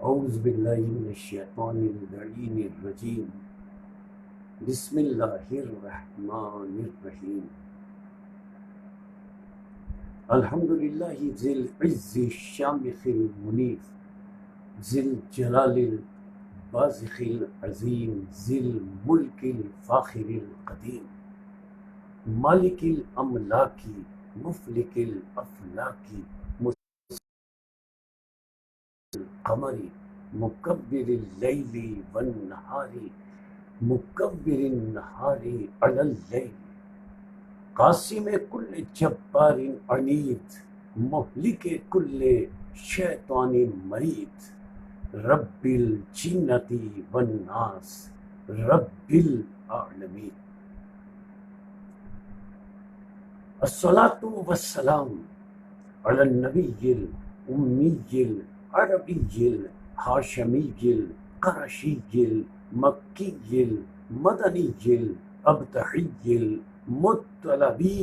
اعوذ باللہ من الشیطان اللعین الرجیم بسم اللہ الرحمن الرحیم الحمدللہ ذی العز الشامخ المنیف ذی الجلال البازخ العظیم ذی الملک الفاخر القدیم مالک الاملاک مفلک الافلاک القمر مکبر اللیل والنہار مکبر النہار علی اللیل قاسم کل جبار عنید مہلک کل شیطان مرید رب الجنۃ والناس رب العالمین الصلاۃ والسلام علی النبی الامی العربی الہاشمی القرشی المکی المدنی الابتحی المطلبی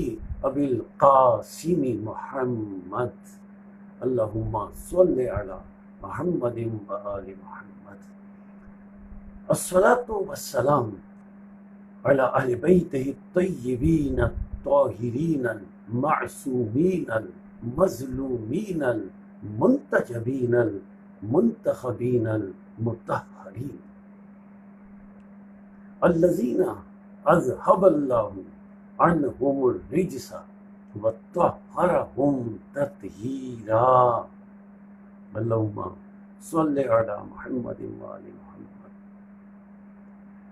ابی القاسم محمد اللہم صلی علی محمد وآل محمد الصلاۃ والسلام علی اہل بیتہ الطیبین الطاہرین المعصومین المظلومین المنتجبین المنتخبین المطہرین الذین اذہب اللہ عنہم الرجس وطہرہم تطہیرا اللہم صلی علی محمد وآل محمد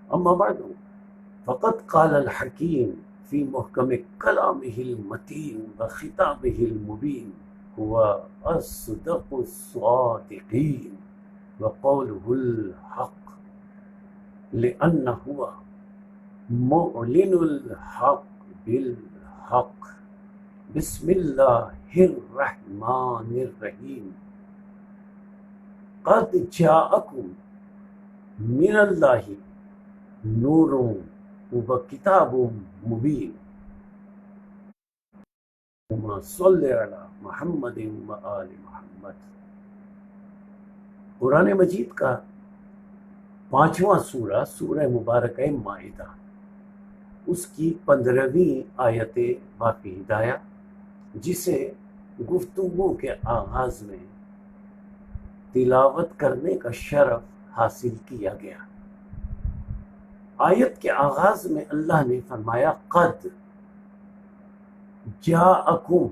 اما بعد فقد قال الحکیم فی محکم کلامہ المتین وخطابہ المبین هو اصدق الصادقین وقولہ الحق لأنہ هو معلن الحق بالحق بسم اللہ الرحمن الرحیم قد جاءکم من اللہ نور و کتاب مبین صلی علی محمد و آل محمد قرآن مجید کا 5واں سورہ سورہ مبارکہ مائدہ اس کی 15ویں آیت باقی ہدایہ جسے گفتگو کے آغاز میں تلاوت کرنے کا شرف حاصل کیا گیا۔ آیت کے آغاز میں اللہ نے فرمایا قد جاءکم،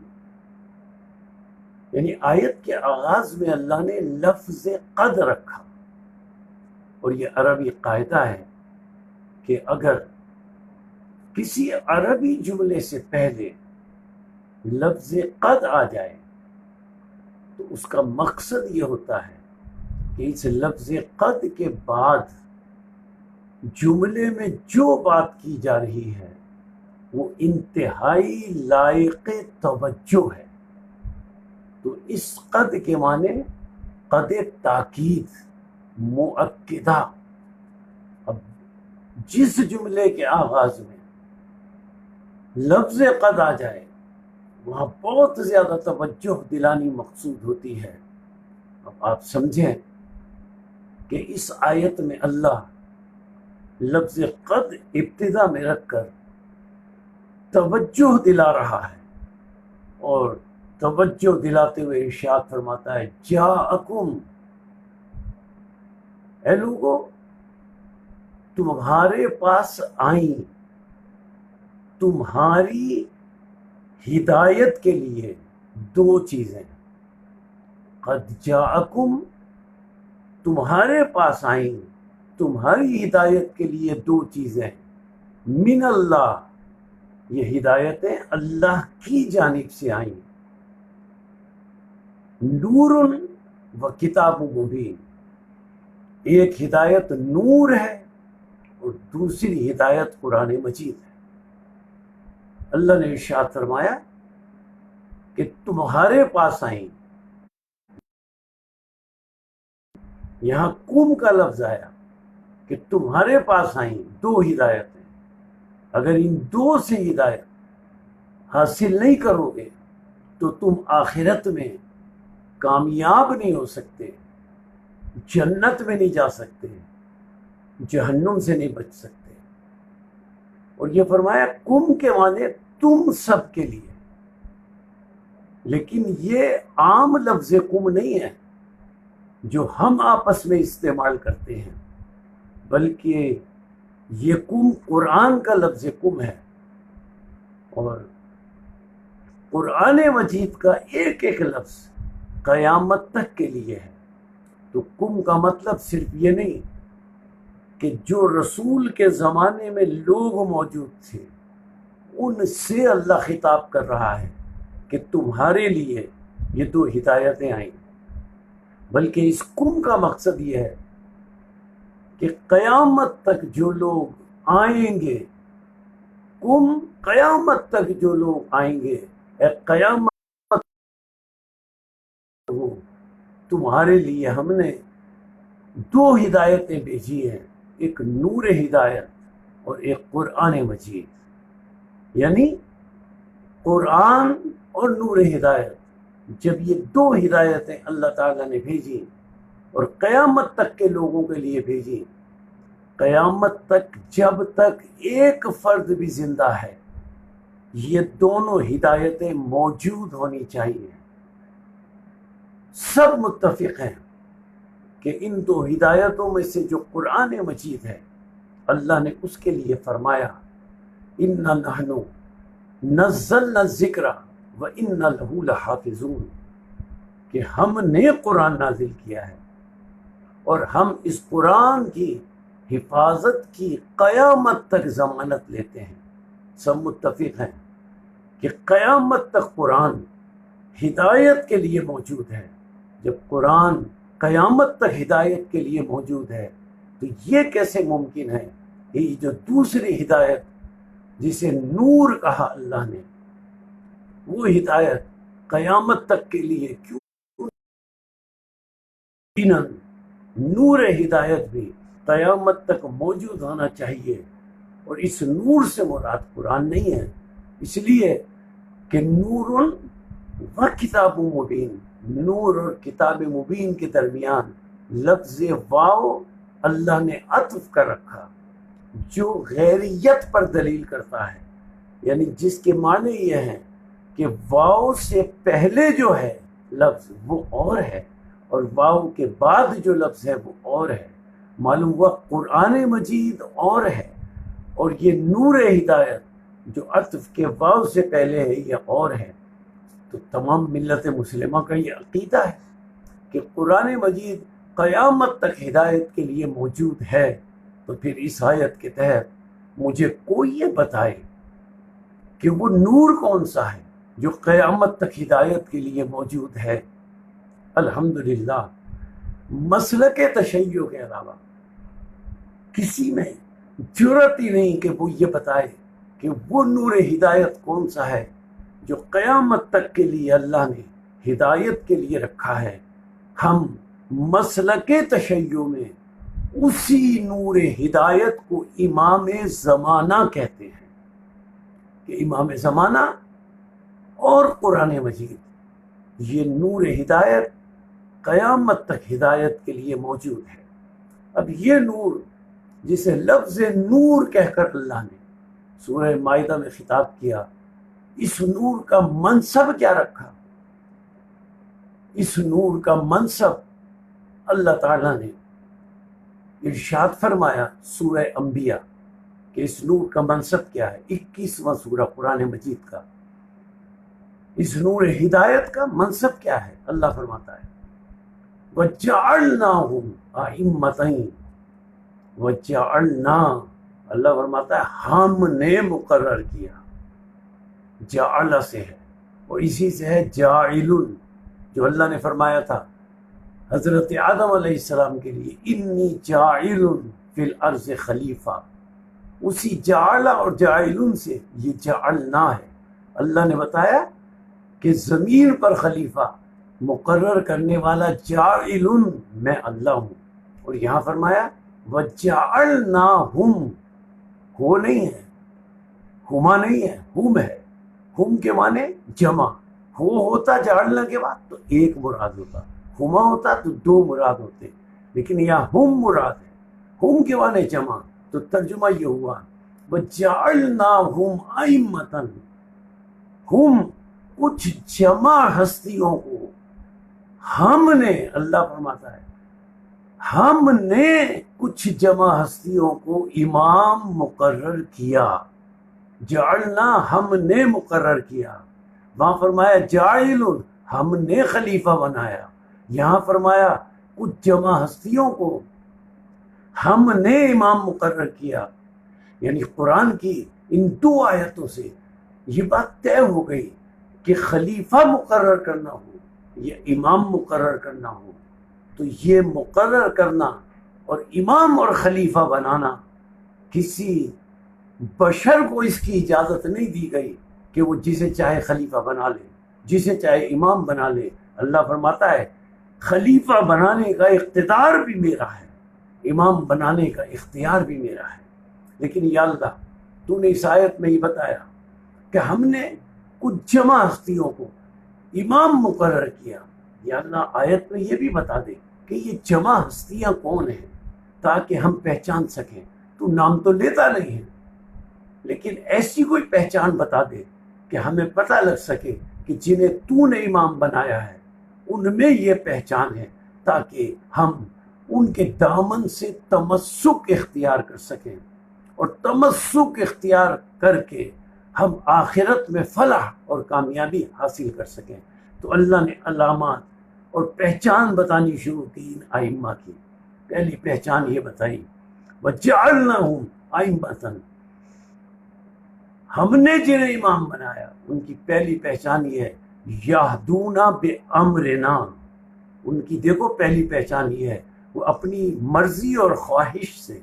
یعنی آیت کے آغاز میں اللہ نے لفظ قد رکھا، اور یہ عربی قاعدہ ہے کہ اگر کسی عربی جملے سے پہلے لفظ قد آ جائے تو اس کا مقصد یہ ہوتا ہے کہ اس لفظ قد کے بعد جملے میں جو بات کی جا رہی ہے وہ انتہائی لائق توجہ ہے۔ تو اس قد کے معنی قد تاکید، مؤکدہ۔ اب جس جملے کے آغاز میں لفظ قد آ جائے وہاں بہت زیادہ توجہ دلانی مقصود ہوتی ہے۔ اب آپ سمجھیں کہ اس آیت میں اللہ لفظ قد ابتدا میں رکھ کر توجہ دلا رہا ہے، اور توجہ دلاتے ہوئے ارشاد فرماتا ہے جاءکم، اے لوگو تمہارے پاس آئیں، تمہاری ہدایت کے لیے دو چیزیں۔ قد جاءکم، تمہارے پاس آئیں، تمہاری ہدایت کے لیے دو چیزیں، من اللہ، یہ ہدایتیں اللہ کی جانب سے آئیں، نور و کتاب مبین، ایک ہدایت نور ہے اور دوسری ہدایت قرآن مجید ہے۔ اللہ نے ارشاد فرمایا کہ تمہارے پاس آئیں، یہاں کم کا لفظ آیا کہ تمہارے پاس آئیں دو ہدایتیں، اگر ان دو سے ہدایت حاصل نہیں کرو گے تو تم آخرت میں کامیاب نہیں ہو سکتے، جنت میں نہیں جا سکتے، جہنم سے نہیں بچ سکتے۔ اور یہ فرمایا کم کے معنی تم سب کے لیے، لیکن یہ عام لفظ کم نہیں ہے جو ہم آپس میں استعمال کرتے ہیں، بلکہ یہ کم قرآن کا لفظ کم ہے، اور قرآن مجید کا ایک ایک لفظ قیامت تک کے لیے ہے۔ تو کم کا مطلب صرف یہ نہیں کہ جو رسول کے زمانے میں لوگ موجود تھے ان سے اللہ خطاب کر رہا ہے کہ تمہارے لیے یہ دو ہدایتیں آئیں، بلکہ اس کم کا مقصد یہ ہے کہ قیامت تک جو لوگ آئیں گے، کم قیامت تک جو لوگ آئیں گے، اے قیامت ہو، تمہارے لیے ہم نے دو ہدایتیں بھیجی ہیں، ایک نور ہدایت اور ایک قرآن مجید۔ یعنی قرآن اور نور ہدایت، جب یہ دو ہدایتیں اللہ تعالیٰ نے بھیجی اور قیامت تک کے لوگوں کے لیے بھیجی، قیامت تک جب تک ایک فرد بھی زندہ ہے یہ دونوں ہدایتیں موجود ہونی چاہیے۔ سب متفق ہیں کہ ان دو ہدایتوں میں سے جو قرآن مجید ہے، اللہ نے اس کے لیے فرمایا اِنَّا نَحْنُ نَزَّلْنَا الذِّكْرَ وَإِنَّا لَهُ لَحَافِظُونَ، کہ ہم نے قرآن نازل کیا ہے اور ہم اس قرآن کی حفاظت کی قیامت تک ضمانت لیتے ہیں۔ سب متفق ہیں کہ قیامت تک قرآن ہدایت کے لیے موجود ہے۔ جب قرآن قیامت تک ہدایت کے لیے موجود ہے تو یہ کیسے ممکن ہے کہ یہ جو دوسری ہدایت جسے نور کہا اللہ نے، وہ ہدایت قیامت تک کے لیے کیوں؟ نور ہدایت بھی قیامت تک موجود ہونا چاہیے، اور اس نور سے مراد قرآن نہیں ہے، اس لیے کہ نور و کتاب مبین، نور اور کتاب مبین کے درمیان لفظ واو اللہ نے عطف کر رکھا جو غیریت پر دلیل کرتا ہے، یعنی جس کے معنی یہ ہیں کہ واو سے پہلے جو ہے لفظ وہ اور ہے اور واو کے بعد جو لفظ ہے وہ اور ہے۔ معلوم ہوا قرآن مجید اور ہے، اور یہ نور ہدایت جو عطف کے واو سے پہلے ہے یہ اور ہے۔ تو تمام ملت مسلمہ کا یہ عقیدہ ہے کہ قرآن مجید قیامت تک ہدایت کے لیے موجود ہے۔ تو پھر اس آیت کے تحت مجھے کوئی یہ بتائے کہ وہ نور کون سا ہے جو قیامت تک ہدایت کے لیے موجود ہے۔ الحمدللہ مسلک تشیع کے علاوہ کسی میں جرأت ہی نہیں کہ وہ یہ بتائے کہ وہ نور ہدایت کون سا ہے جو قیامت تک کے لیے اللہ نے ہدایت کے لیے رکھا ہے۔ ہم مسلک تشیع میں اسی نور ہدایت کو امام زمانہ کہتے ہیں کہ امام زمانہ اور قرآن مجید یہ نور ہدایت قیامت تک ہدایت کے لیے موجود ہے۔ اب یہ نور جسے لفظ نور کہہ کر اللہ نے سورہ مائدہ میں خطاب کیا، اس نور کا منصب کیا رکھا؟ اس نور کا منصب اللہ تعالیٰ نے ارشاد فرمایا سورہ انبیاء کہ اس نور کا منصب کیا ہے، 21واں سورہ قرآن مجید کا۔ اس نور ہدایت کا منصب کیا ہے؟ اللہ فرماتا ہے وَجَعَلْنَاهُمْ أَئِمَّةً، وَجَعَلْنَا، اللہ فرماتا ہے ہم نے مقرر کیا، جعل سے ہے اور اسی سے ہے جاعل، جو اللہ نے فرمایا تھا حضرت آدم علیہ السلام کے لیے انی جاعل فی الارض خلیفہ، اسی جعل اور جاعل سے یہ جعلنا ہے۔ اللہ نے بتایا کہ زمین پر خلیفہ مقرر کرنے والا جاعل میں اللہ ہوں، اور یہاں فرمایا وَجَعَلْنَاهُمْ، ہو نہیں ہے، ہما نہیں ہے، ہم ہے، ہم کے معنی جمع، ہو ہوتا جعلنا کے بعد تو ایک مراد ہوتا، ہما ہوتا تو دو مراد ہوتے، لیکن یہاں ہم مراد ہے، ہم کے معنی جمع، تو ترجمہ یہ ہوا وَجَعَلْنَاهُمْ أَئِمَّةً، ہم کچھ جمع ہستیوں کو، ہم نے، اللہ فرماتا ہے ہم نے کچھ جمع ہستیوں کو امام مقرر کیا، جعلنا ہم نے مقرر کیا، وہاں فرمایا جاعل ہم نے خلیفہ بنایا، یہاں فرمایا کچھ جمع ہستیوں کو ہم نے امام مقرر کیا۔ یعنی قرآن کی ان دو آیتوں سے یہ بات طے ہو گئی کہ خلیفہ مقرر کرنا ہو یا امام مقرر کرنا ہو، تو یہ مقرر کرنا اور امام اور خلیفہ بنانا کسی بشر کو اس کی اجازت نہیں دی گئی کہ وہ جسے چاہے خلیفہ بنا لے، جسے چاہے امام بنا لے۔ اللہ فرماتا ہے خلیفہ بنانے کا اقتدار بھی میرا ہے، امام بنانے کا اختیار بھی میرا ہے۔ لیکن یا اللہ تو نے اس آیت میں یہ بتایا کہ ہم نے کچھ جمع ہستیوں کو امام مقرر کیا، یا اللہ آیت میں یہ بھی بتا دے کہ یہ جمع ہستیاں کون ہیں تاکہ ہم پہچان سکیں۔ تو نام تو لیتا نہیں ہے، لیکن ایسی کوئی پہچان بتا دے کہ ہمیں پتہ لگ سکے کہ جنہیں تو نے امام بنایا ہے ان میں یہ پہچان ہے، تاکہ ہم ان کے دامن سے تمسک اختیار کر سکیں، اور تمسک اختیار کر کے ہم آخرت میں فلاح اور کامیابی حاصل کر سکیں۔ تو اللہ نے علامات اور پہچان بتانی شروع کی ان ائمہ کی۔ پہلی پہچان یہ بتائی وَجَعَلْنَاهُمْ أَئِمَّةً، ہم نے جنہیں امام بنایا ان کی پہلی پہچان یہ ہے یہدون بِأَمْرِنَا، ان کی دیکھو پہلی پہچان یہ ہے وہ اپنی مرضی اور خواہش سے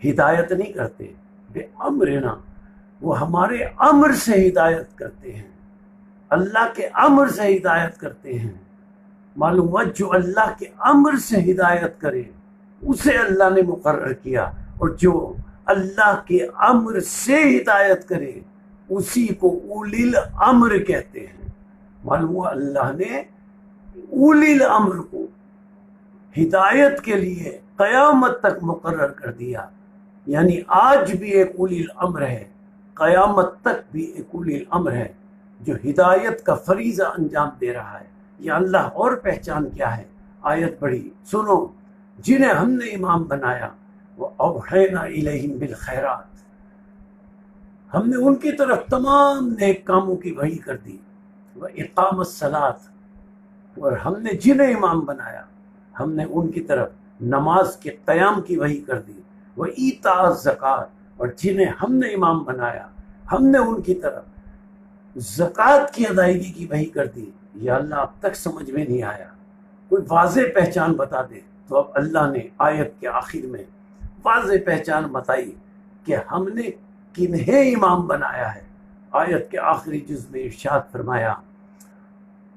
ہدایت نہیں کرتے، بے امرنا، وہ ہمارے امر سے ہدایت کرتے ہیں، اللہ کے امر سے ہدایت کرتے ہیں۔ معلوم ہوا جو اللہ کے امر سے ہدایت کرے اسے اللہ نے مقرر کیا، اور جو اللہ کے امر سے ہدایت کرے اسی کو اولی الامر کہتے ہیں۔ معلوم ہوا اللہ نے اولی الامر کو ہدایت کے لیے قیامت تک مقرر کر دیا، یعنی آج بھی ایک اولی الامر ہے، قیامت تک بھی ایک اولی الامر ہے جو ہدایت کا فریضہ انجام دے رہا ہے۔ یہ اللہ اور پہچان کیا ہے؟ آیت پڑھی سنو، جنہیں ہم نے امام بنایا وَأَوْحَيْنَا إِلَيْهِمْ بِالْخَيْرَاتِ، ہم نے ان کی طرف تمام نیک کاموں کی وحی کر دی، وَإِقَامَ الصَّلَاةِ، اور ہم نے جنہیں امام بنایا ہم نے ان کی طرف نماز کے قیام کی وحی کر دی، وَإِيتَاءَ الزَّكَاةِ، اور جنہیں ہم نے امام بنایا ہم نے ان کی طرف زکوٰۃ کی ادائیگی کی وحی کر دی۔ یا اللہ اب تک سمجھ میں نہیں آیا، کوئی واضح پہچان بتا دے۔ تو اب اللہ نے آیت کے آخر میں واضح پہچان بتائی کہ ہم نے کنہیں امام بنایا ہے۔ آیت کے آخری جز میں ارشاد فرمایا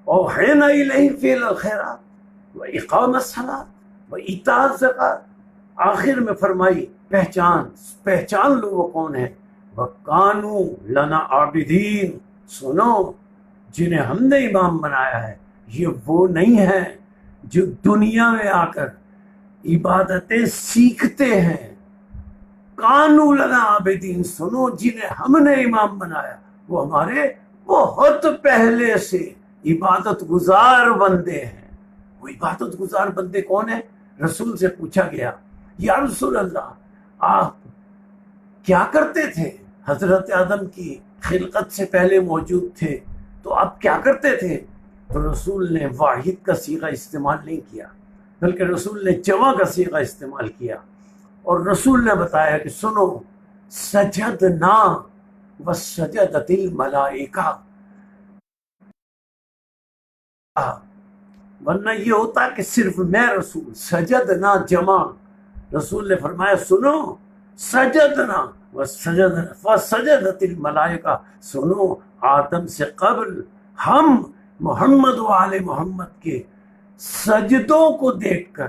اوحینا الیہم فعل الخیرات واقام الصلاۃ وایتاء الزکوٰۃ، آخر میں فرمائی پہچان لو وہ کون ہے، وَكَانُوا لَنَا عَابِدِينَ، سنو جنہیں ہم نے امام بنایا ہے یہ وہ نہیں ہیں جو دنیا میں آ کر عبادتیں سیکھتے ہیں۔ کانوا لنا عابدین، سنو جنہیں ہم نے امام بنایا وہ ہمارے بہت پہلے سے عبادت گزار بندے ہیں۔ وہ عبادت گزار بندے کون ہیں؟ رسول سے پوچھا گیا یا رسول اللہ آپ کیا کرتے تھے؟ حضرت آدم کی خلقت سے پہلے موجود تھے تو آپ کیا کرتے تھے؟ تو رسول نے واحد کا صیغہ استعمال نہیں کیا بلکہ رسول نے جمع کا صیغہ استعمال کیا، اور رسول نے بتایا کہ سنو سجدنا وسجدت الملائکہ، ورنہ یہ ہوتا کہ صرف میں رسول، سجدنا جمع، رسول نے فرمایا سنو سجدنا وسجدت الملائکہ، سنو آدم سے قبل ہم محمد و آل محمد کے سجدوں کو دیکھ کر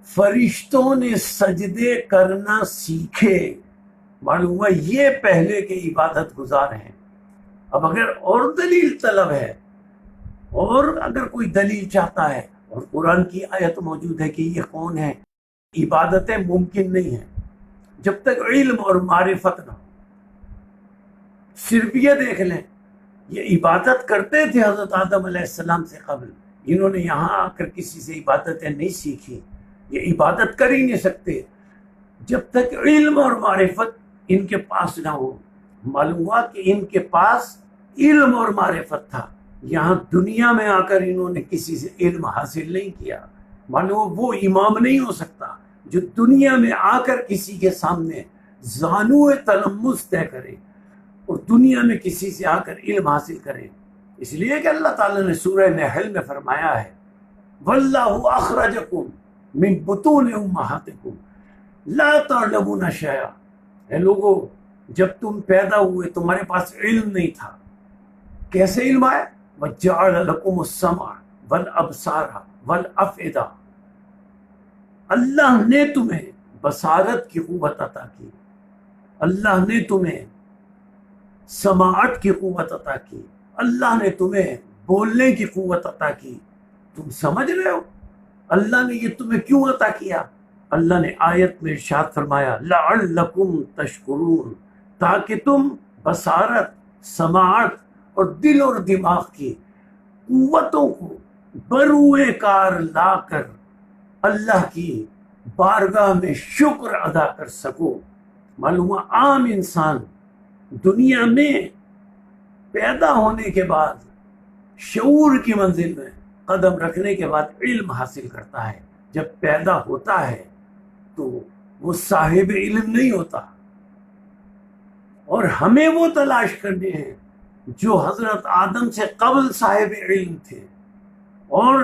فرشتوں نے سجدے کرنا سیکھے۔ معلوم ہوا یہ پہلے کے عبادت گزار ہیں۔ اب اگر اور دلیل طلب ہے اور اگر کوئی دلیل چاہتا ہے اور قرآن کی آیت موجود ہے کہ یہ کون ہے. عبادتیں ممکن نہیں ہیں جب تک علم اور معرفت نہ ہو. صرف یہ دیکھ لیں، یہ عبادت کرتے تھے حضرت آدم علیہ السلام سے قبل، انہوں نے یہاں آ کر کسی سے عبادتیں نہیں سیکھی، یہ عبادت کر ہی نہیں سکتے جب تک علم اور معرفت ان کے پاس نہ ہو. معلوم ہوا کہ ان کے پاس علم اور معرفت تھا، یہاں دنیا میں آ کر انہوں نے کسی سے علم حاصل نہیں کیا. معلوم ہوا وہ امام نہیں ہو سکتا جو دنیا میں آ کر کسی کے سامنے زانو تلمس طے کرے اور دنیا میں کسی سے آ کر علم حاصل کرے. اس لیے کہ اللہ تعالیٰ نے سورہ نحل میں فرمایا ہے وَاللَّهُ أَخْرَجَكُم مِّن بُطُونِ أُمَّهَاتِكُمْ لَا تَعْلَمُونَ شَيْئًا. اے لوگو، جب تم پیدا ہوئے تمہارے پاس علم نہیں تھا، کیسے علم آیا؟ وَجَعَلَ لَكُمُ السَّمْعَ وَالْأَبْصَارَ وَالْأَفْئِدَةَ. اللہ نے تمہیں بصارت کی قوت عطا کی، اللہ نے تمہیں سماعت کی قوت عطا کی، اللہ نے تمہیں بولنے کی قوت عطا کی. تم سمجھ رہے ہو اللہ نے یہ تمہیں کیوں عطا کیا؟ اللہ نے آیت میں ارشاد فرمایا لعلکم تشکرون، تاکہ تم بصارت، سماعت اور دل اور دماغ کی قوتوں کو بروئے کار لا کر اللہ کی بارگاہ میں شکر ادا کر سکو. معلوم ہوا عام انسان دنیا میں پیدا ہونے کے بعد شعور کی منزل میں قدم رکھنے کے بعد علم حاصل کرتا ہے. جب پیدا ہوتا ہے تو وہ صاحب علم نہیں ہوتا، اور ہمیں وہ تلاش کرنے ہیں جو حضرت آدم سے قبل صاحب علم تھے اور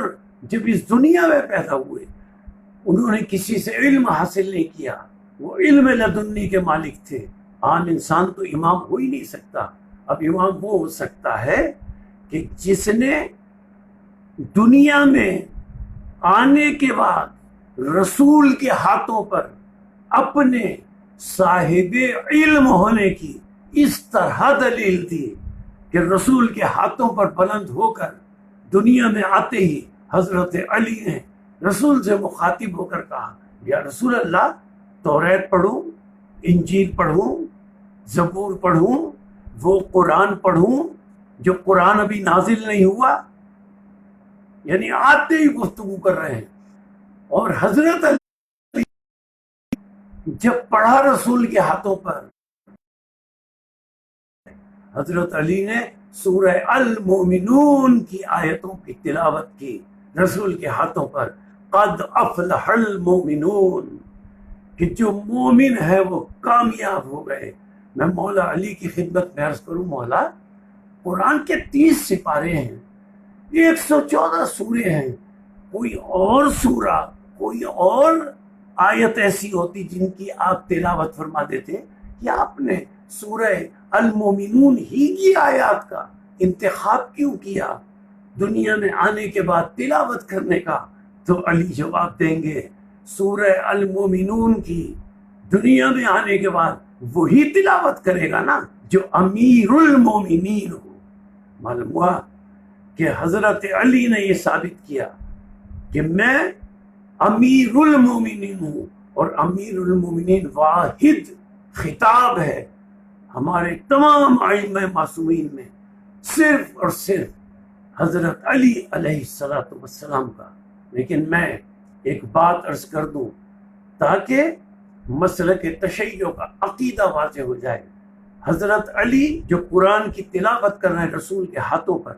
جب اس دنیا میں پیدا ہوئے انہوں نے کسی سے علم حاصل نہیں کیا، وہ علم لدنی کے مالک تھے. عام انسان تو امام ہو ہی نہیں سکتا. اب امام وہ ہو سکتا ہے کہ جس نے دنیا میں آنے کے بعد رسول کے ہاتھوں پر اپنے صاحب علم ہونے کی اس طرح دلیل دی کہ رسول کے ہاتھوں پر بلند ہو کر دنیا میں آتے ہی حضرت علی نے رسول سے مخاطب ہو کر کہا یا رسول اللہ، توریت پڑھوں، انجیل پڑھوں، زبور پڑھوں، وہ قرآن پڑھوں جو قرآن ابھی نازل نہیں ہوا؟ یعنی آتے ہی گفتگو کر رہے ہیں. اور حضرت علی جب پڑھا رسول کے ہاتھوں پر، حضرت علی نے سورہ المومنون کی آیتوں کی تلاوت کی رسول کے ہاتھوں پر. قد افلح المومنون، کہ جو مومن ہے وہ کامیاب ہو گئے. میں مولا علی کی خدمت میں عرض کروں، مولا قرآن کے 30 سپارے ہیں، 114 سورے ہیں، کوئی اور سورہ، کوئی اور آیت ایسی ہوتی جن کی آپ تلاوت فرما دیتے، یا آپ نے سورہ المومنون ہی کی آیات کا انتخاب کیوں کیا دنیا میں آنے کے بعد تلاوت کرنے کا؟ تو علی جواب دیں گے سورہ المومنون کی دنیا میں آنے کے بعد وہی تلاوت کرے گا نا جو امیر المومنین ہو. معلوم ہوا کہ حضرت علی نے یہ ثابت کیا کہ میں امیر المومنین ہوں، اور امیر المومنین واحد خطاب ہے ہمارے تمام ائمہ معصومین میں صرف اور صرف حضرت علی علیہ السلام کا. لیکن میں ایک بات عرض کر دوں تاکہ مسلک تشیع کا عقیدہ واضح ہو جائے. حضرت علی جو قرآن کی تلاوت کر رہے ہیں رسول کے ہاتھوں پر،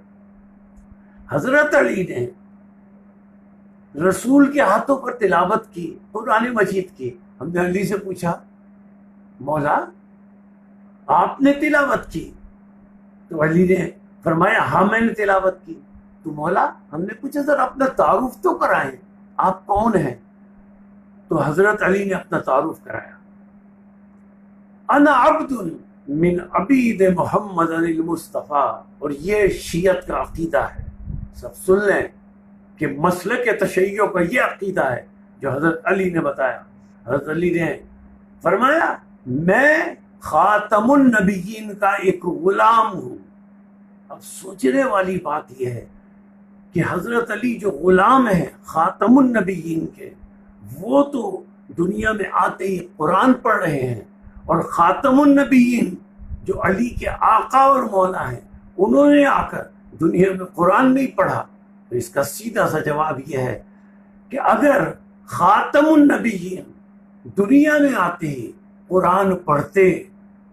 حضرت علی نے رسول کے ہاتھوں پر تلاوت کی قرآن مجید کی. ہم نے علی سے پوچھا مولا آپ نے تلاوت کی؟ تو علی نے فرمایا ہاں میں نے تلاوت کی. تو مولا ہم نے پوچھا ذرا اپنا تعارف تو کرائیں، آپ کون ہیں؟ تو حضرت علی نے اپنا تعارف کرایا، انا عبد من عبید محمد المصطفیٰ. اور یہ شیعت کا عقیدہ ہے، سب سن لیں کہ مسلک تشیع کا یہ عقیدہ ہے جو حضرت علی نے بتایا. حضرت علی نے فرمایا میں خاتم النبیین کا ایک غلام ہوں. اب سوچنے والی بات یہ ہے کہ حضرت علی جو غلام ہیں خاتم النبیین کے، وہ تو دنیا میں آتے ہی قرآن پڑھ رہے ہیں، اور خاتم النبیین جو علی کے آقا اور مولا ہیں، انہوں نے آ کر دنیا میں قرآن نہیں پڑھا۔ تو اس کا سیدھا سا جواب یہ ہے کہ اگر خاتم النبیین دنیا میں آتے ہی قرآن پڑھتے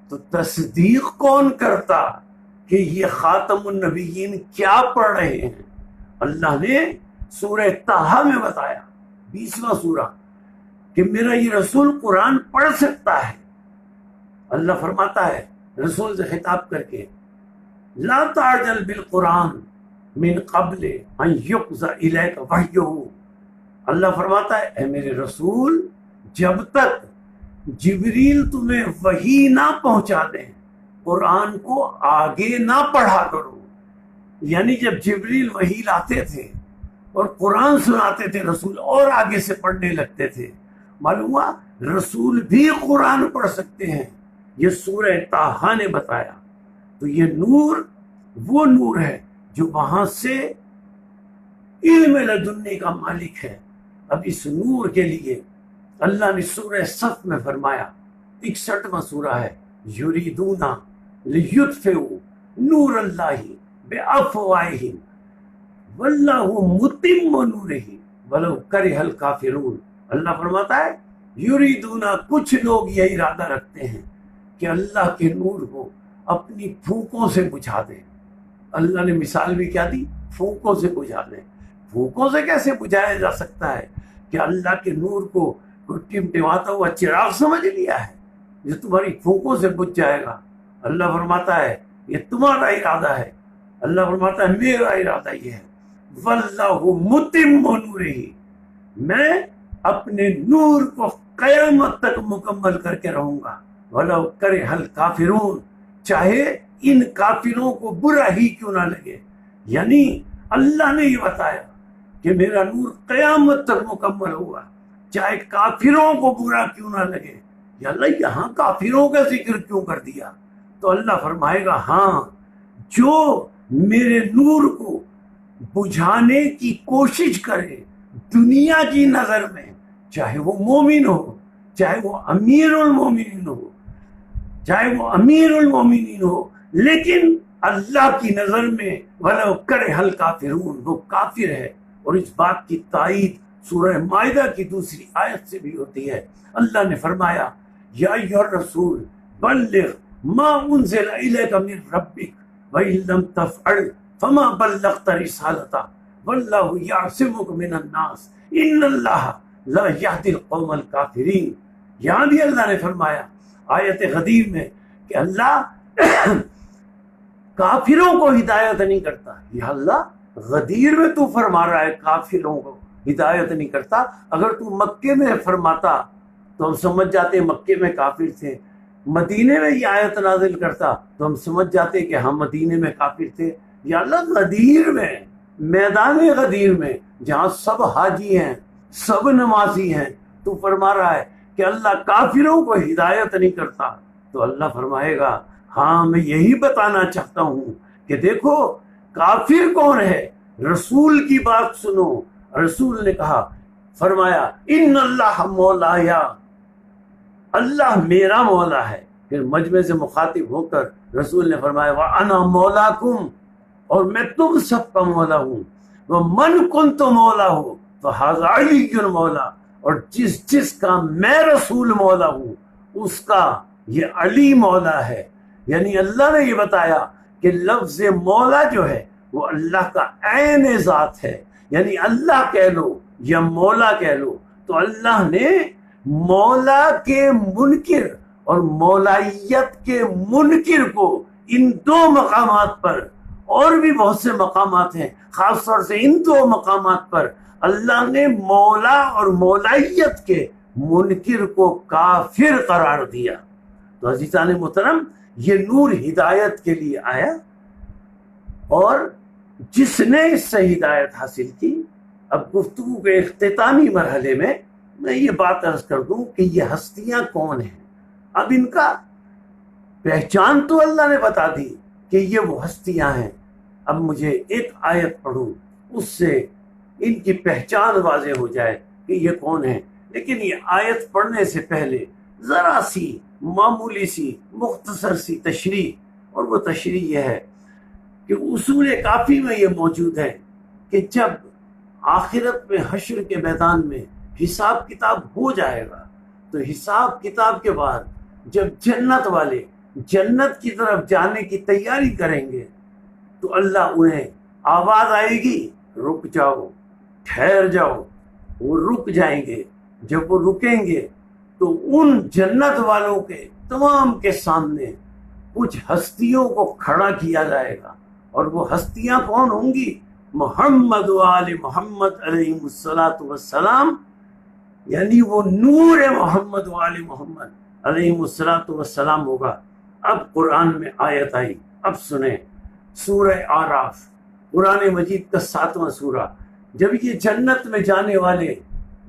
تو تصدیق کون کرتا کہ یہ خاتم النبیین کیا پڑھ رہے ہیں؟ اللہ نے سورہ طٰہٰ میں بتایا، 20واں سورہ، کہ میرا یہ رسول قرآن پڑھ سکتا ہے۔ اللہ فرماتا ہے رسول سے خطاب کر کے، لا تعجل بالقرآن من قبل ان یقضى الیک وحیہ۔ اللہ فرماتا ہے اے میرے رسول، جب تک جبریل تمہیں وحی نہ پہنچا دیں قرآن کو آگے نہ پڑھا کرو۔ یعنی جب جبریل وحی لاتے تھے اور قرآن سناتے تھے رسول اور آگے سے پڑھنے لگتے تھے، معلوم ہوا رسول بھی قرآن پڑھ سکتے ہیں۔ یہ سورہ طٰہٰ نے بتایا۔ تو یہ نور وہ نور ہے جو وہاں سے علم لدنی کا مالک ہے۔ اب اس نور کے لیے اللہ نے سورہ صف میں فرمایا، 61واں سورہ ہے، یریدون لیطفئوا نور اللہ بافواہہم واللہ متم نورہ ولو کرہ الکافرون۔ اللہ فرماتا ہے یریدون، کچھ لوگ یہ ارادہ رکھتے ہیں کہ اللہ کے نور کو اپنی پھونکوں سے بجھا دیں۔ اللہ نے مثال بھی کیا دی؟ پھونکوں سے بجھا دیں۔ پھونکوں سے کیسے بجھایا جا سکتا ہے کہ اللہ کے نور کو ٹمٹماتا ہوا چراغ سمجھ لیا ہے جو تمہاری پھونکوں سے بجھ جائے گا؟ اللہ فرماتا ہے یہ تمہارا ارادہ ہے۔ اللہ فرماتا ہے میرا ارادہ یہ ہے، واللہ متم نورہ، میں اپنے نور کو قیامت تک مکمل کر کے رہوں گا، ولو کرہ الکافرون، چاہے ان کافروں کو برا ہی کیوں نہ لگے۔ یعنی اللہ نے یہ بتایا کہ میرا نور قیامت تک مکمل ہوگا، چاہے کافروں کو برا کیوں نہ لگے۔ یا اللہ یہاں کافروں کا ذکر کیوں کر دیا؟ تو اللہ فرمائے گا ہاں، جو میرے نور کو بجھانے کی کوشش کرے دنیا کی نظر میں، چاہے وہ مومن ہو، چاہے وہ امیر المومنین ہو، چاہے وہ امیر المومنین ہو، لیکن اللہ کی نظر میں وَلَوْ كَرِهَ الْكَافِرُونَ، وہ کافر ہے۔ اور اس بات کی تائید سورہ مائدہ کی دوسری آیت سے بھی ہوتی ہے۔ اللہ نے فرمایا یا ایھا الرسول بلغ ما انزل الیک من ربک وَإِن لَّمْ تَفْعَلْ فَمَا بَلَّغْتَ رِسَالَتَهُ وَاللَّهُ يَعْصِمُكَ مِنَ النَّاسِ إِنَّ اللَّهَ لَا يَهْدِي الْقَوْمَ الْكَافِرِينَ۔ یہاں بھی اللہ نے فرمایا آیت غدیر میں کہ اللہ کافروں کو ہدایت نہیں کرتا۔ یا اللہ غدیر میں تو فرما رہا ہے کافروں کو ہدایت نہیں کرتا، اگر تو مکے میں فرماتا تو ہم سمجھ جاتے مکے میں کافر تھے، مدینے میں یہ آیت نازل کرتا تو ہم سمجھ جاتے کہ ہم مدینے میں کافر تھے۔ یا اللہ غدیر میں، میدان غدیر میں جہاں سب حاجی ہیں، سب نمازی ہیں، تو فرما رہا ہے کہ اللہ کافروں کو ہدایت نہیں کرتا۔ تو اللہ فرمائے گا ہاں میں یہی بتانا چاہتا ہوں کہ دیکھو کافر کون ہے، رسول کی بات سنو۔ رسول نے کہا، فرمایا ان اللہ مولایا، اللہ میرا مولا ہے۔ پھر مجمع سے مخاطب ہو کر رسول نے فرمایا وانا مولاکم، اور میں تم سب کا مولا ہوں۔ ومن کنت مولا ہو فھذا علی مولا، اور جس کا میں رسول مولا ہوں اس کا یہ علی مولا ہے۔ یعنی اللہ نے یہ بتایا کہ لفظ مولا جو ہے وہ اللہ کا عین ذات ہے، یعنی اللہ کہہ لو یا مولا کہہ لو۔ تو اللہ نے مولا کے منکر اور مولائیت کے منکر کو ان دو مقامات پر، اور بھی بہت سے مقامات ہیں، خاص طور سے ان دو مقامات پر اللہ نے مولا اور مولائیت کے منکر کو کافر قرار دیا۔ تو عزیزان محترم، یہ نور ہدایت کے لیے آیا، اور جس نے اس سے ہدایت حاصل کی۔ اب گفتگو کے اختتامی مرحلے میں یہ بات عرض کر دوں کہ یہ ہستیاں کون ہیں۔ اب ان کا پہچان تو اللہ نے بتا دی کہ یہ وہ ہستیاں ہیں۔ اب مجھے ایک آیت پڑھوں، اس سے ان کی پہچان واضح ہو جائے کہ یہ کون ہے۔ لیکن یہ آیت پڑھنے سے پہلے ذرا سی معمولی سی مختصر سی تشریح، اور وہ تشریح یہ ہے کہ اصول کافی میں یہ موجود ہے کہ جب آخرت میں حشر کے میدان میں حساب کتاب ہو جائے گا تو حساب کتاب کے بعد جب جنت والے جنت کی طرف جانے کی تیاری کریں گے تو اللہ انہیں آواز آئے گی، رک جاؤ، ٹھہر جاؤ۔ وہ رک جائیں گے۔ جب وہ رکیں گے تو ان جنت والوں کے تمام کے سامنے کچھ ہستیوں کو کھڑا کیا جائے گا، اور وہ ہستیاں کون ہوں گی؟ محمد و آل محمد علیہ الصلاۃ والسلام، یعنی وہ نور محمد و آل محمد علیہ الصلاۃ والسلام ہوگا۔ اب قرآن میں آیت آئی، اب سنیں، سورہ آراف، قرآن مجید کا 7واں سورہ۔ جب یہ جنت میں جانے والے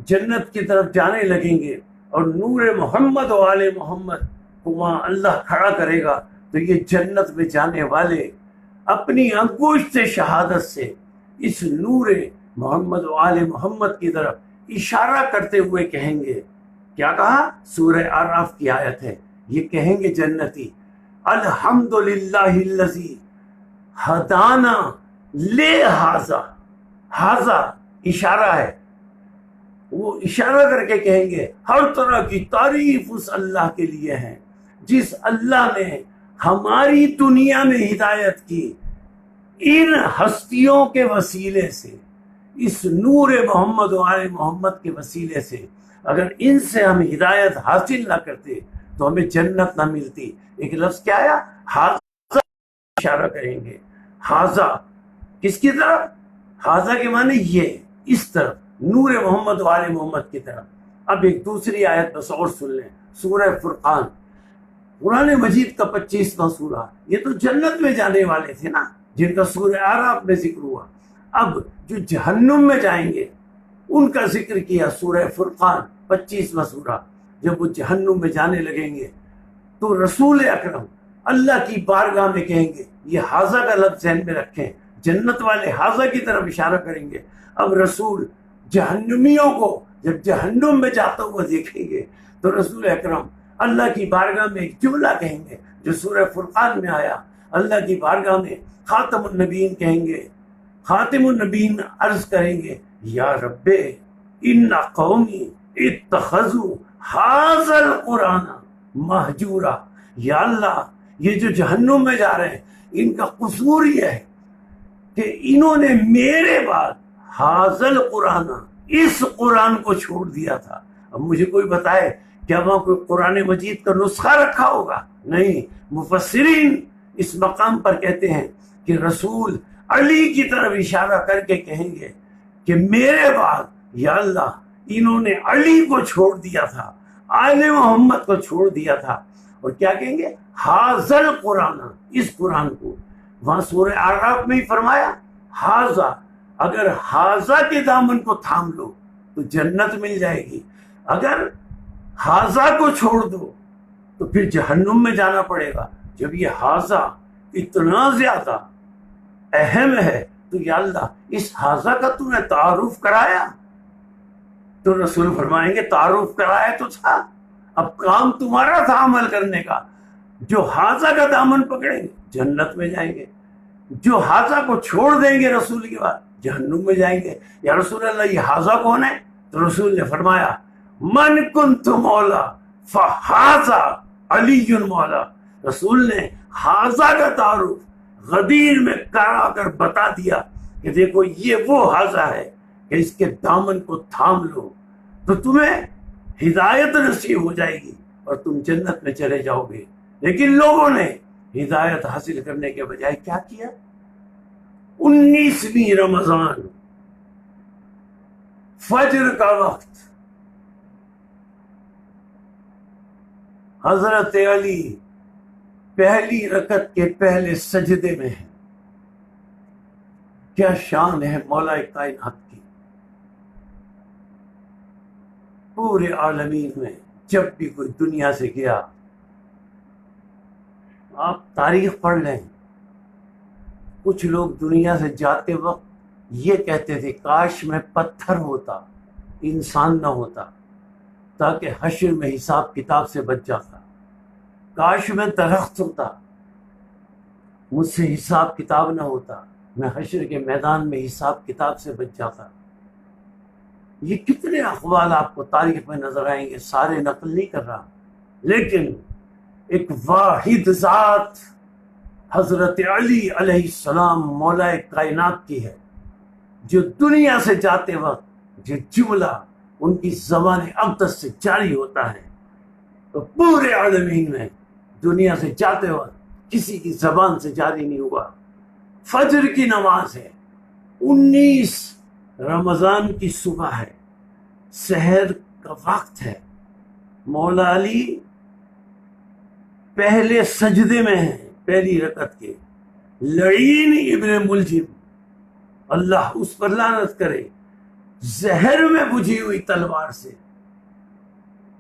جنت کی طرف جانے لگیں گے اور نور محمد و آل محمد کو وہاں اللہ کھڑا کرے گا، تو یہ جنت میں جانے والے اپنی انگشت شہادت سے اس نور محمد و آل محمد کی طرف اشارہ کرتے ہوئے کہیں گے، کیا کہا؟ سورہ آراف کی آیت ہے، یہ کہیں گے جنتی، الحمدللہ الذی ہدانا لہذا، ہاذا اشارہ ہے، وہ اشارہ کر کے کہیں گے ہر طرح کی تعریف اس اللہ کے لیے ہے جس اللہ نے ہماری دنیا میں ہدایت کی ان ہستیوں کے وسیلے سے، اس نور محمد و آل محمد کے وسیلے سے۔ اگر ان سے ہم ہدایت حاصل نہ کرتے تو ہمیں جنت نہ ملتی۔ ایک لفظ کیا آیا؟ حاذا، اشارہ کریں گے، حاذا کس کی طرف؟ حاذا کے معنی یہ، اس طرف، نور محمد و آل محمد کی طرف۔ اب ایک دوسری آیت بس اور سن لیں، سورہ فرقان، قرآن مجید کا 25واں سورہ۔ یہ تو جنت میں جانے والے تھے نا، جن کا سورہ آراف میں ذکر ہوا۔ اب جو جہنم میں جائیں گے ان کا ذکر کیا سورہ فرقان 25واں سورہ۔ جب وہ جہنم میں جانے لگیں گے تو رسول اکرم اللہ کی بارگاہ میں کہیں گے، یہ حاذا کا لفظ ذہن میں رکھیں، جنت والے حاذا کی طرف اشارہ کریں گے۔ اب رسول جہنمیوں کو جب جہنم میں جاتا ہوا دیکھیں گے تو رسول اکرم اللہ کی بارگاہ میں ایک جملہ کہیں گے جو سورہ فرقان میں آیا۔ اللہ کی بارگاہ میں خاتم النبیین کہیں گے، خاتم النبیین عرض کریں گے، یا رب ان قومی اتخذوا ھذا القرآن مہجورا، یا اللہ یہ جو جہنم میں جا رہے ہیں ان کا قصور یہ ہے کہ انہوں نے میرے بعد ھذا القرآن، اس قرآن کو چھوڑ دیا تھا۔ اب مجھے کوئی بتائے کیا وہاں کوئی قرآن مجید کا نسخہ رکھا ہوگا؟ نہیں۔ مفسرین اس مقام پر کہتے ہیں کہ رسول علی کی طرف اشارہ کر کے کہیں گے کہ میرے بعد یا اللہ انہوں نے علی کو چھوڑ دیا تھا، آل محمد کو چھوڑ دیا تھا، اور کیا کہیں گے؟ ھذا القرآن، اس قرآن کو۔ وہاں سورہ اعراف میں ہی فرمایا ھذا، اگر ھذا کے دامن کو تھام لو تو جنت مل جائے گی، اگر ھذا کو چھوڑ دو تو پھر جہنم میں جانا پڑے گا۔ جب یہ ھذا اتنا زیادہ اہم ہے تو یا اللہ اس ھذا کا تم نے تعارف کرایا؟ تو رسول فرمائیں گے تعارف کرایا تو تھا، اب کام تمہارا تھا عمل کرنے کا۔ جو ھذا کا دامن پکڑیں گے جنت میں جائیں گے، جو ھذا کو چھوڑ دیں گے رسول کی بات جہنم میں جائیں گے۔ یا رسول اللہ یہ ھذا کون ہے؟ تو رسول نے فرمایا من کنت مولا فھذا علی مولا۔ رسول نے ھذا کا تعارف غدیر میں کرا کر بتا دیا کہ دیکھو یہ وہ ھذا ہے کہ اس کے دامن کو تھام لو تو تمہیں ہدایت نصیب ہو جائے گی اور تم جنت میں چلے جاؤ گے۔ لیکن لوگوں نے ہدایت حاصل کرنے کے بجائے کیا کیا؟ 19ویں رمضان، فجر کا وقت، حضرت علی پہلی رکعت کے پہلے سجدے میں ہیں۔ کیا شان ہے مولا کائنات کی! پورے عالمین میں جب بھی کوئی دنیا سے گیا، آپ تاریخ پڑھ لیں، کچھ لوگ دنیا سے جاتے وقت یہ کہتے تھے کاش میں پتھر ہوتا، انسان نہ ہوتا، تاکہ حشر میں حساب کتاب سے بچ جاتا۔ کاش میں درخت ہوتا، مجھ سے حساب کتاب نہ ہوتا، میں حشر کے میدان میں حساب کتاب سے بچ جاتا۔ یہ کتنے اقوال آپ کو تاریخ میں نظر آئیں گے، سارے نقل نہیں کر رہا، لیکن ایک واحد ذات حضرت علی علیہ السلام مولا کائنات کی ہے، جو دنیا سے جاتے وقت جو جملہ ان کی زبان اقدس سے جاری ہوتا ہے تو پورے عالمین میں دنیا سے جاتے وقت کسی کی زبان سے جاری نہیں ہوا۔ فجر کی نماز ہے، 19 رمضان کی صبح ہے، سحر کا وقت ہے، مولا علی پہلے سجدے میں ہیں، پہلی رکعت کے، لعین ابن ملجم، اللہ اس پر لعنت کرے، زہر میں بجھی ہوئی تلوار سے،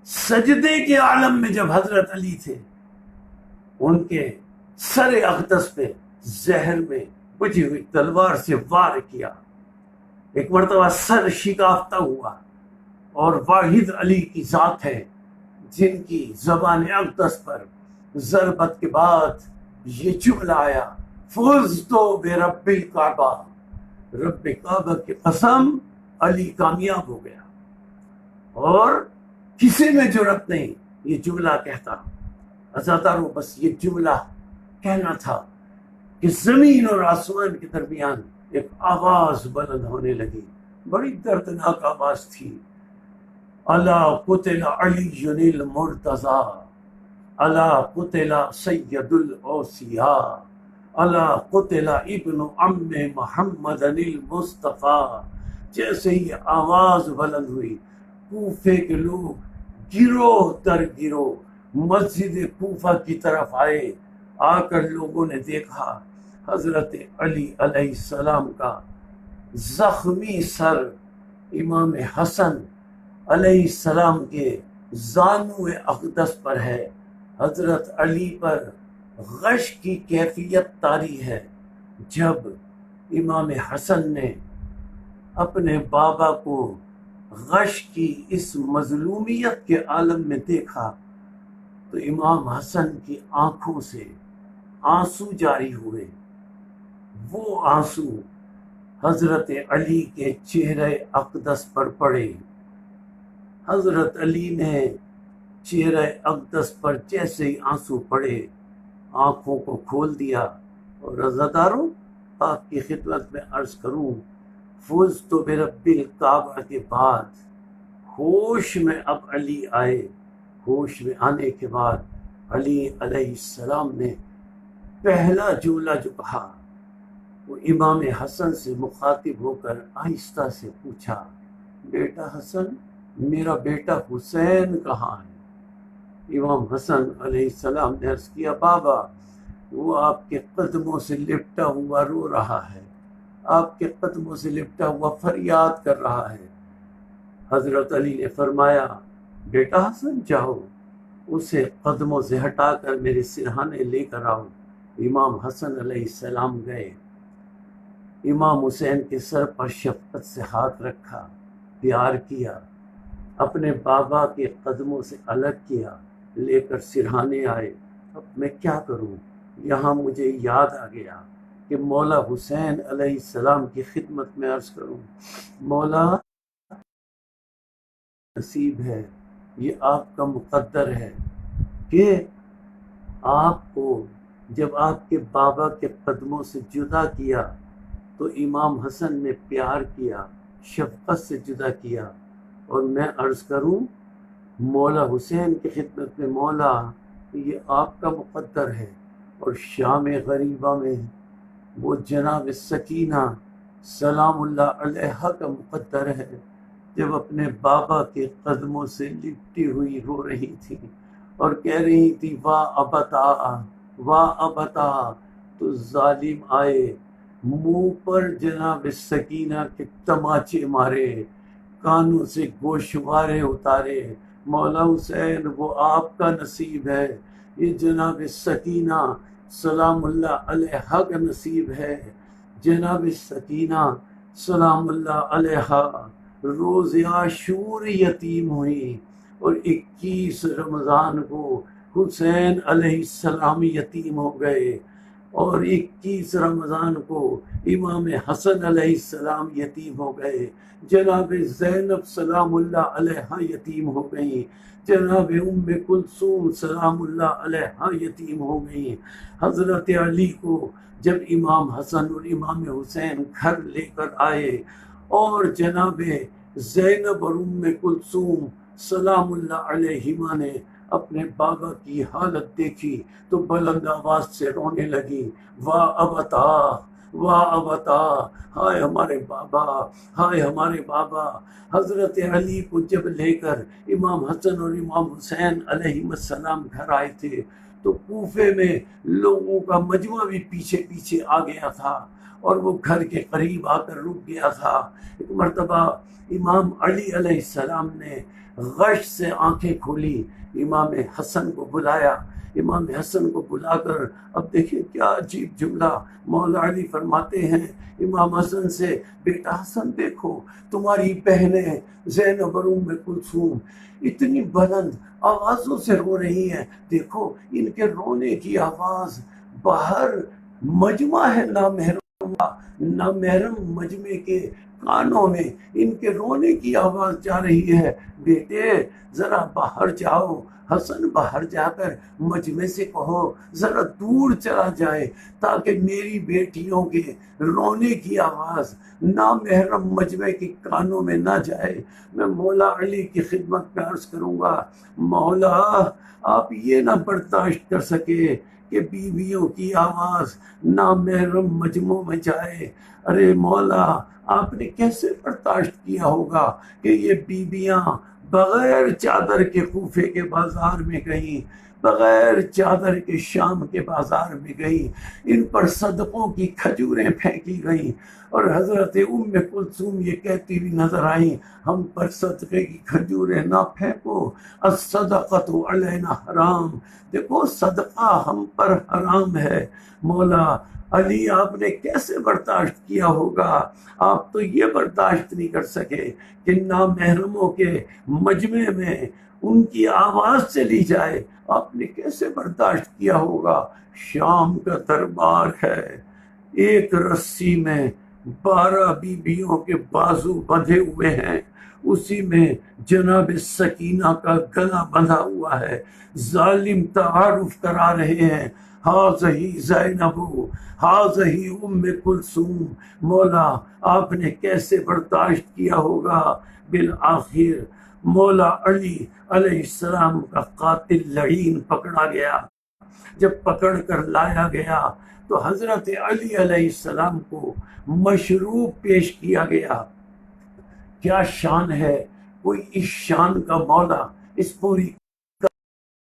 سجدے کے عالم میں جب حضرت علی تھے، ان کے سر اقدس پہ زہر میں بجھی ہوئی تلوار سے وار کیا، ایک مرتبہ سر شکافتہ ہوا، اور واحد علی کی ذات ہے جن کی زبان اقدس پر ضربت کے بعد یہ جملہ آیا، فزتو برب الکعبہ، رب کعبہ کی قسم علی کامیاب ہو گیا، اور کسی میں جرأت نہیں یہ جملہ کہتا۔ عزادارو، بس یہ جملہ کہنا تھا کہ زمین اور آسمان کے درمیان ایک آواز بلند ہونے لگی، بڑی دردناک آواز تھی، الا قتل علی المرتضی، الا قتل سید الاوصیاء، الا قتل ابن عم محمد المصطفیٰ۔ جیسے ہی آواز بلند ہوئی، کوفے کے لوگ گروہ در گروہ مسجد کوفہ کی طرف آئے، آ کر لوگوں نے دیکھا حضرت علی علیہ السلام کا زخمی سر امام حسن علیہ السلام کے زانو اقدس پر ہے۔ حضرت علی پر غش کی کیفیت طاری ہے۔ جب امام حسن نے اپنے بابا کو غش کی اس مظلومیت کے عالم میں دیکھا تو امام حسن کی آنکھوں سے آنسو جاری ہوئے، وہ آنسو حضرت علی کے چہرے اقدس پر پڑے۔ حضرت علی نے چہرے اقدس پر جیسے ہی آنسو پڑے، آنکھوں کو کھول دیا، اور عزاداروں آپ کی خدمت میں عرض کروں، فزت برب الکعبہ کے بعد ہوش میں اب علی آئے، ہوش میں آنے کے بعد علی علیہ السلام نے پہلا جملہ جو کہا وہ امام حسن سے مخاطب ہو کر آہستہ سے پوچھا، بیٹا حسن، میرا بیٹا حسین کہاں ہے؟ امام حسن علیہ السلام نے عرض کیا، بابا وہ آپ کے قدموں سے لپٹا ہوا رو رہا ہے، آپ کے قدموں سے لپٹا ہوا فریاد کر رہا ہے۔ حضرت علی نے فرمایا، بیٹا حسن جاؤ، اسے قدموں سے ہٹا کر میرے سرہانے لے کر آؤ۔ امام حسن علیہ السلام گئے، امام حسین کے سر پر شفقت سے ہاتھ رکھا، پیار کیا، اپنے بابا کے قدموں سے الگ کیا، لے کر سرہانے آئے۔ اب میں کیا کروں؟ یہاں مجھے یاد آ گیا کہ مولا حسین علیہ السلام کی خدمت میں عرض کروں، مولا نصیب ہے، یہ آپ کا مقدر ہے کہ آپ کو جب آپ کے بابا کے قدموں سے جدا کیا تو امام حسن نے پیار کیا، شفقت سے جدا کیا، اور میں عرض کروں مولا حسین کی خدمت میں، مولا یہ آپ کا مقدر ہے۔ اور شام غریبہ میں وہ جناب سکینہ سلام اللہ علیہا کا مقدر ہے، جب اپنے بابا کے قدموں سے لپٹی ہوئی رو رہی تھی اور کہہ رہی تھی، واہ ابتا واہ ابتا، تو ظالم آئے، منہ پر جناب سکینہ کے تماچے مارے، کانوں سے گوشوارے اتارے۔ مولا حسین وہ آپ کا نصیب ہے، یہ جناب سکینہ سلام اللہ علیہا کا نصیب ہے۔ جناب سکینہ سلام اللہ علیہا روز عاشور یتیم ہوئی، اور 21 رمضان کو حسین علیہ السلام یتیم ہو گئے، اور 21 رمضان کو امام حسن علیہ السلام یتیم ہو گئے، جناب زینب سلام اللہ علیہا یتیم ہو گئیں، جناب ام کلثوم سلام اللہ علیہا یتیم ہو گئیں۔ حضرت علی کو جب امام حسن اور امام حسین گھر لے کر آئے اور جناب زینب اور ام کلثوم سلام اللہ علیہما نے اپنے بابا کی حالت دیکھی تو بلند آواز سے رونے لگی، واہ ابتا واہ ابتا، ہائے ہمارے بابا، ہائے ہمارے بابا۔ حضرت علی کو جب لے کر امام حسن اور امام حسین علیہ السلام گھر آئے تھے تو کوفے میں لوگوں کا مجمع بھی پیچھے پیچھے آ گیا تھا، اور وہ گھر کے قریب آ کر رک گیا تھا۔ ایک مرتبہ امام علی علیہ السلام نے غش سے آنکھیں کھولی، امام حسن کو بلایا، امام حسن کو بلا کر اب دیکھیں کیا عجیب جملہ مولا علی فرماتے ہیں امام حسن سے، بیٹا حسن دیکھو تمہاری بہنیں زینب اور ام کلثوم اتنی بلند آوازوں سے رو رہی ہیں، دیکھو ان کے رونے کی آواز باہر مجمع ہے نامحرم مجمع کے کانوں میں ان کے رونے کی آواز جا رہی ہے، بیٹے ذرا باہر جاؤ۔ حسن باہر جا کر مجمع سے کہو ذرا دور چلا جائے تاکہ میری بیٹیوں کے رونے کی آواز نامحرم مجمع کے کانوں میں نہ جائے۔ میں مولا علی کی خدمت میں عرض کروں گا، مولا آپ یہ نہ برداشت کر سکے کہ بیویوں کی آواز نامحرم مجموع میں جائے، ارے مولا آپ نے کیسے برداشت کیا ہوگا کہ یہ بیویاں بغیر چادر کے کوفے کے بازار میں گئیں، بغیر چادر کے شام کے بازار میں گئیں، ان پر صدقوں کی کھجوریں پھینکی گئیں، اور حضرت ام کلثوم یہ کہتی ہوئی نظر آئیں، ہم پر صدقے کی کھجوریں نہ پھینکو، الصدقۃ علینا حرام، دیکھو صدقہ ہم پر حرام ہے۔ مولا علی آپ نے کیسے برداشت کیا ہوگا؟ آپ تو یہ برداشت نہیں کر سکے کہ نامحرموں کے مجمع میں ان کی آواز چلی جائے، آپ نے کیسے برداشت کیا ہوگا؟ شام کا دربار ہے، ایک رسی میں 12 بیویوں کے بازو بندھے ہوئے ہیں، اسی میں جناب سکینہ کا گلا بندھا ہوا ہے، ظالم تعارف کرا رہے ہیں، ہاذہی زینب ہاذہی ام کلثوم۔ مولا آپ نے کیسے برداشت کیا ہوگا؟ بالآخر مولا علی علیہ السلام کا قاتل لعین پکڑا گیا، جب پکڑ کر لایا گیا تو حضرت علی علیہ السلام کو مشروب پیش کیا گیا۔ کیا شان ہے، کوئی اس شان کا مولا اس پوری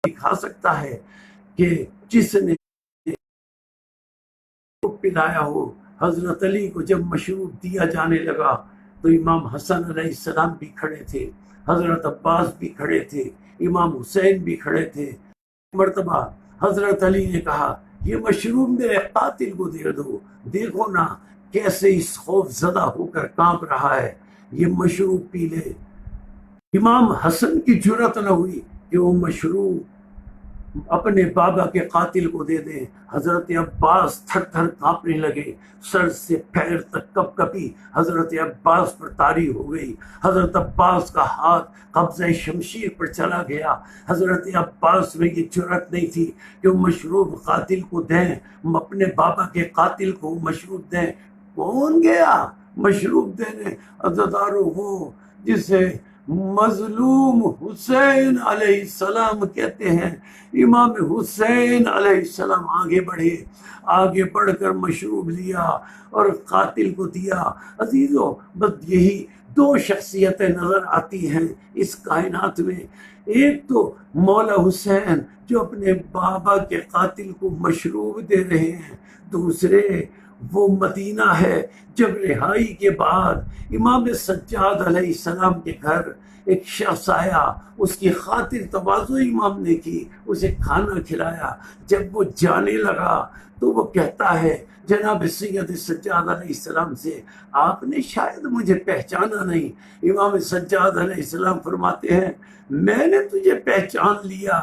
دکھا سکتا ہے کہ جس نے پلایا ہو؟ حضرت علی کو جب مشروب دیا جانے لگا تو امام حسن علیہ السلام بھی کھڑے تھے، حضرت عباس بھی کھڑے تھے، امام حسین بھی کھڑے تھے۔ مرتبہ حضرت علی نے کہا یہ مشروب میرے قاتل کو دے دو، دیکھو نا کیسے اس خوف زدہ ہو کر کانپ رہا ہے، یہ مشروب پی لے۔ امام حسن کی جرأت نہ ہوئی کہ وہ مشروب اپنے بابا کے قاتل کو دے دیں۔ حضرت عباس تھر تھر کانپنے لگے، سر سے پیر تک کپ کپی حضرت عباس پر طاری ہو گئی، حضرت عباس کا ہاتھ قبضہ شمشیر پر چلا گیا۔ حضرت عباس میں یہ جرأت نہیں تھی کہ وہ مشروب قاتل کو دیں، اپنے بابا کے قاتل کو مشروب دیں۔ کون گیا مشروب دینے؟ عزادارو وہ جسے مظلوم حسین علیہ السلام کہتے ہیں۔ امام حسین علیہ السلام آگے بڑھے، آگے بڑھ کر مشروب لیا اور قاتل کو دیا۔ عزیزو بس یہی 2 شخصیتیں نظر آتی ہیں اس کائنات میں، ایک تو مولا حسین جو اپنے بابا کے قاتل کو مشروب دے رہے ہیں، دوسرے وہ مدینہ ہے جب رہائی کے بعد امام سجاد علیہ السلام کے گھر ایک شخص آیا، اس کی خاطر تواضع امام نے کی، اسے کھانا کھلایا، جب وہ جانے لگا تو وہ کہتا ہے جناب سید سجاد علیہ السلام سے، آپ نے شاید مجھے پہچانا نہیں۔ امام سجاد علیہ السلام فرماتے ہیں میں نے تجھے پہچان لیا،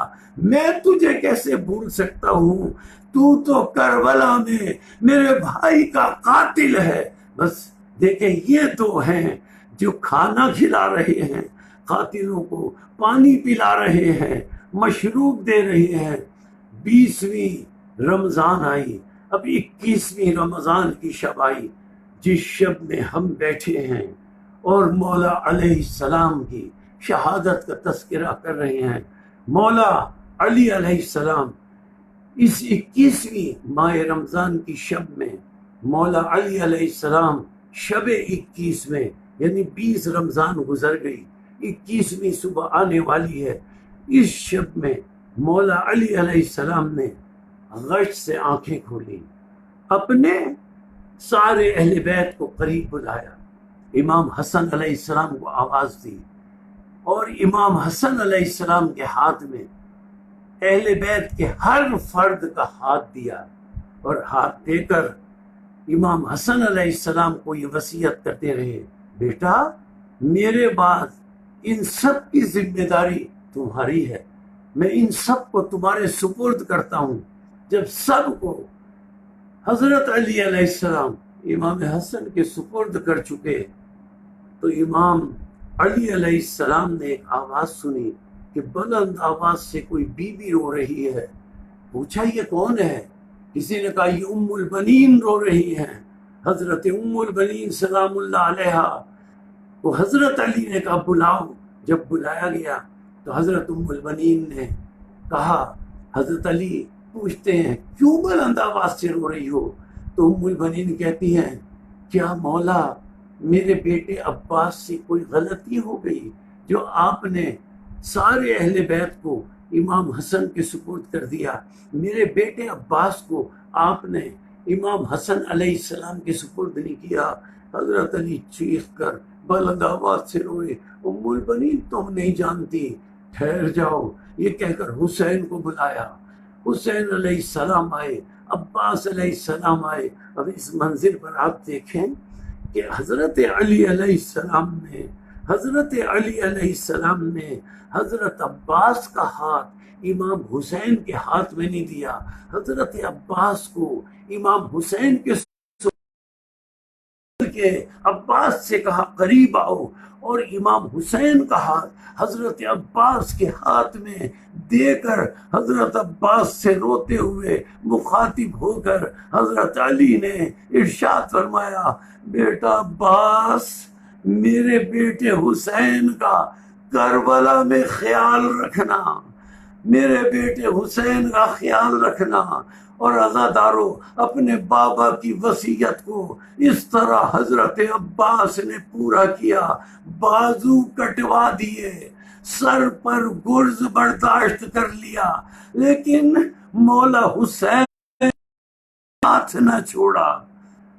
میں تجھے کیسے بھول سکتا ہوں، تو کربلا میں میرے بھائی کا قاتل ہے۔ بس دیکھیں یہ تو ہیں جو کھانا کھلا رہے ہیں، قاتلوں کو پانی پلا رہے ہیں، مشروب دے رہے ہیں۔ 20ویں رمضان آئی، اب 21ویں رمضان کی شب آئی، جس شب میں ہم بیٹھے ہیں اور مولا علیہ السلام کی شہادت کا تذکرہ کر رہے ہیں۔ مولا علی علیہ السلام اس 21ویں ماہ رمضان کی شب میں، مولا علی علیہ السلام شب 21 میں، یعنی 20 رمضان گزر گئی، 21ویں صبح آنے والی ہے۔ اس شب میں مولا علی علیہ السلام نے غش سے آنکھیں کھولی، اپنے سارے اہل بیت کو قریب بلایا، امام حسن علیہ السلام کو آواز دی، اور امام حسن علیہ السلام کے ہاتھ میں اہل بیت کے ہر فرد کا ہاتھ دیا، اور ہاتھ دے کر امام حسن علیہ السلام کو یہ وصیت کرتے رہے، بیٹا میرے بعد ان سب کی ذمہ داری تمہاری ہے، میں ان سب کو تمہارے سپرد کرتا ہوں۔ جب سب کو حضرت علی علیہ السلام امام حسن کے سپرد کر چکے تو امام علی علیہ السلام نے ایک آواز سنی کہ بلند آواز سے کوئی بی بی رو رہی ہے۔ پوچھا یہ کون ہے؟ کسی نے کہا یہ ام البنین رو رہی ہیں، حضرت ام البنین سلام اللہ علیہا۔ تو حضرت علی نے کہا بلاؤ۔ جب بلایا گیا تو حضرت ام البنین نے کہا، حضرت علی پوچھتے ہیں کیوں بلند آواز سے رو رہی ہو؟ تو ام البنین کہتی ہیں کیا مولا میرے بیٹے عباس سے کوئی غلطی ہو گئی جو آپ نے سارے اہل بیت کو امام حسن کے سپرد کر دیا؟ میرے بیٹے عباس کو آپ نے امام حسن علیہ السلام کے سپرد نہیں کیا۔ حضرت علی چیخ کر بلند آواز سے روئے، ام البنین تم نہیں جانتی، ٹھہر جاؤ۔ یہ کہہ کر حسین کو بلایا، حسین علیہ السلام آئے، عباس علیہ السلام آئے۔ اب اس منظر پر آپ دیکھیں کہ حضرت علی علیہ السلام نے حضرت عباس کا ہاتھ امام حسین کے ہاتھ میں نہیں دیا، حضرت عباس کو امام حسین کے عباس سے کہا قریب آؤ، اور امام حسین کا ہاتھ حضرت عباس کے ہاتھ میں دے کر حضرت عباس سے روتے ہوئے مخاطب ہو کر حضرت علی نے ارشاد فرمایا، بیٹا عباس میرے بیٹے حسین کا کربلا میں خیال رکھنا، میرے بیٹے حسین کا خیال رکھنا۔ اور عزادارو اپنے بابا کی وصیت کو اس طرح حضرت عباس نے پورا کیا، بازو کٹوا دیے، سر پر گرز برداشت کر لیا، لیکن مولا حسین ہاتھ نہ چھوڑا۔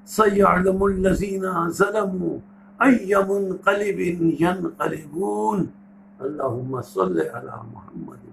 سَيَعْلَمُ الَّذِينَ ظَلَمُوا أَيَّ مُنقَلِبٍ يَنقَلِبُونَ۔ اللہم صلی علی محمد۔